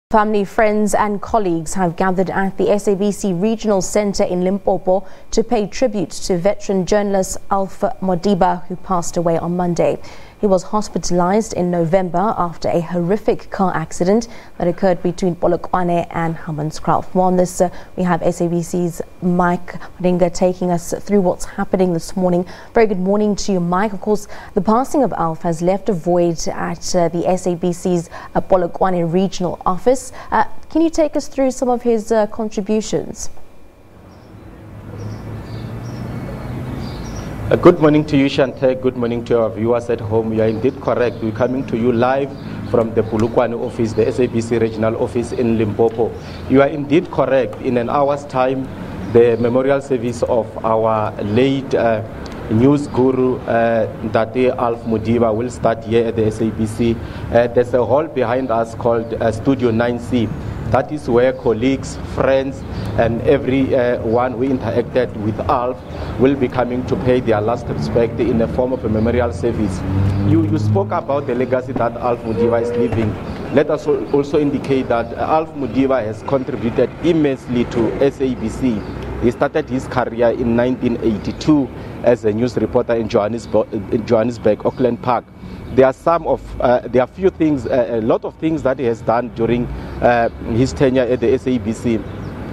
Family, friends and colleagues have gathered at the SABC Regional Centre in Limpopo to pay tribute to veteran journalist Alph Modiba, who passed away on Monday. He was hospitalised in November after a horrific car accident that occurred between Polokwane and Hammanskraal. For on this, we have SABC's Mike Modiba taking us through what's happening this morning. Very good morning to you, Mike. Of course, the passing of Alph has left a void at the SABC's Polokwane regional office. Can you take us through some of his contributions? Good morning to you, Shante. Good morning to our viewers at home. You are indeed correct. We're coming to you live from the Polokwane office, the SABC regional office in Limpopo. You are indeed correct. In an hour's time, the memorial service of our late news guru, Alph Modiba, will start here at the SABC. There's a hall behind us called Studio 9C. That is where colleagues, friends, and everyone who interacted with Alph will be coming to pay their last respect in the form of a memorial service. You spoke about the legacy that Alph Modiba is leaving. Let us also indicate that Alph Modiba has contributed immensely to SABC. He started his career in 1982 as a news reporter in Johannesburg, Auckland Park. There are a few things, a lot of things that he has done during his tenure at the SABC.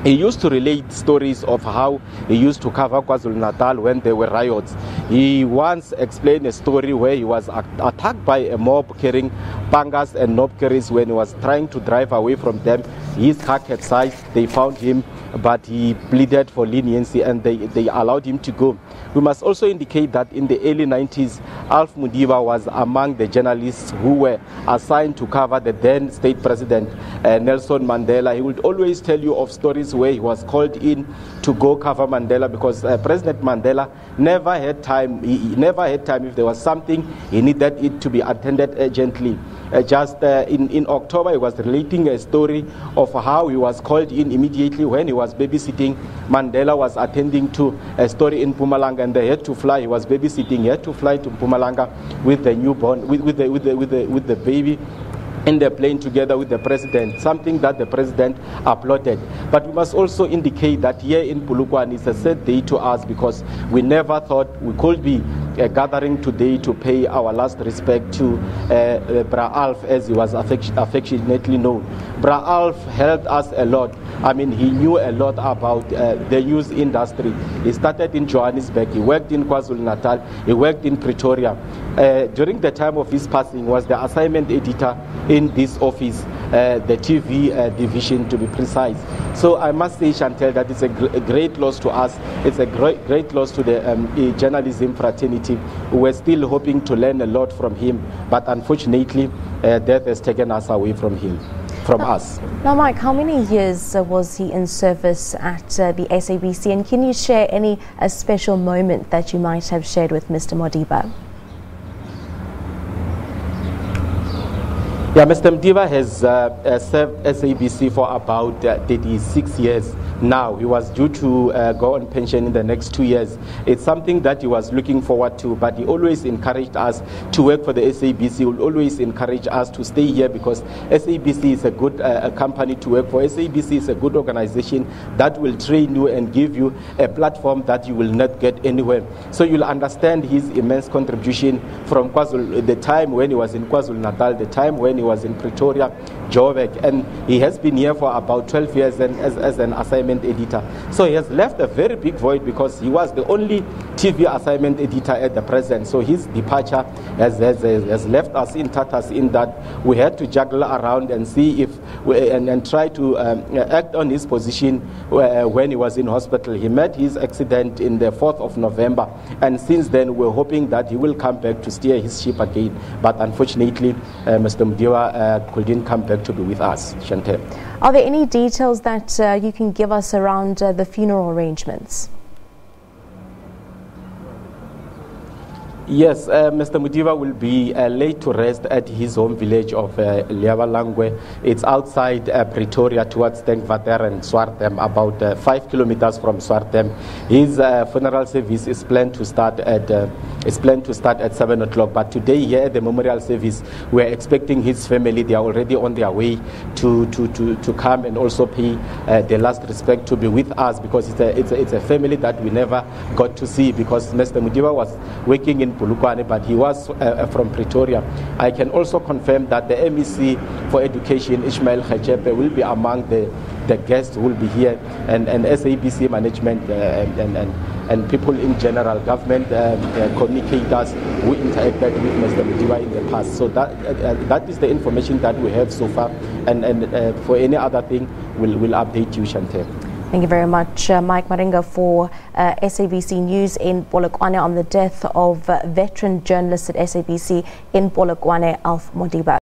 He used to relate stories of how he used to cover KwaZulu-Natal when there were riots. He once explained a story where he was attacked by a mob carrying pangas and knob carries. When he was trying to drive away from them, his car capsized. They found him, but he pleaded for leniency and they allowed him to go. We must also indicate that in the early 90s, Alph Modiba was among the journalists who were assigned to cover the then state president, Nelson Mandela. He would always tell you of stories where he was called in to go cover Mandela because President Mandela never had time. He never had time. If there was something, he needed it to be attended urgently. In October, he was relating a story of how he was called in immediately when he was babysitting. Mandela was attending to a story in Mpumalanga, and they had to fly. He was babysitting. He had to fly to Mpumalanga with the newborn, with the baby, in the plane together with the president, something that the president applauded. But we must also indicate that here in Polokwane is a sad day to us because we never thought we could be gathering today to pay our last respect to Bra Alph, as he was affectionately known. Bra Alph helped us a lot. I mean, he knew a lot about the news industry. He started in Johannesburg, he worked in KwaZulu-Natal, he worked in Pretoria. During the time of his passing, was the assignment editor in this office, the TV division to be precise. So I must say, Chantel, that it's a great loss to us. It's a great loss to the journalism fraternity. We're still hoping to learn a lot from him, but unfortunately, death has taken us away from him. Us. Now, Mike, how many years was he in service at the SABC, and can you share any special moment that you might have shared with Mr. Modiba? Yeah, Mr. Modiba has served SABC for about 36 years now. He was due to go on pension in the next 2 years. It's something that he was looking forward to, but he always encouraged us to work for the SABC. He will always encourage us to stay here because SABC is a good company to work for. SABC is a good organization that will train you and give you a platform that you will not get anywhere. So you'll understand his immense contribution from the time when he was in KwaZulu-Natal, the time when he was in Pretoria, Joburg, and he has been here for about 12 years as an assignment editor. So he has left a very big void because he was the only TV assignment editor at the present. So his departure has left us in tatters in that we had to juggle around and see if and try to act on his position when he was in hospital. He met his accident in the 4th of November, and since then we're hoping that he will come back to steer his ship again. But unfortunately, Mr. Modiba couldn't come back to be with us. Chantel. Are there any details that you can give us around the funeral arrangements? Yes, Mr. Modiba will be laid to rest at his home village of Liabalangwe. It's outside Pretoria towards Denkwater and Swartem, about 5 kilometers from Swartem. His funeral service is planned to start at 7 o'clock. But today here at the memorial service, we're expecting his family. They are already on their way to come and also pay their last respect, to be with us, because it's a family that we never got to see, because Mr. Modiba was working in Polokwane, but he was from Pretoria. I can also confirm that the MEC for Education, Ishmael Khachepe, will be among the guests who will be here, and SABC management and people in general, government communicators who interacted with Mr. Modiba in the past. So that is the information that we have so far, and for any other thing, we'll update you, Chantel. Thank you very much, Mike Maringa, for SABC News in Polokwane on the death of veteran journalist at SABC in Polokwane, Alph Modiba.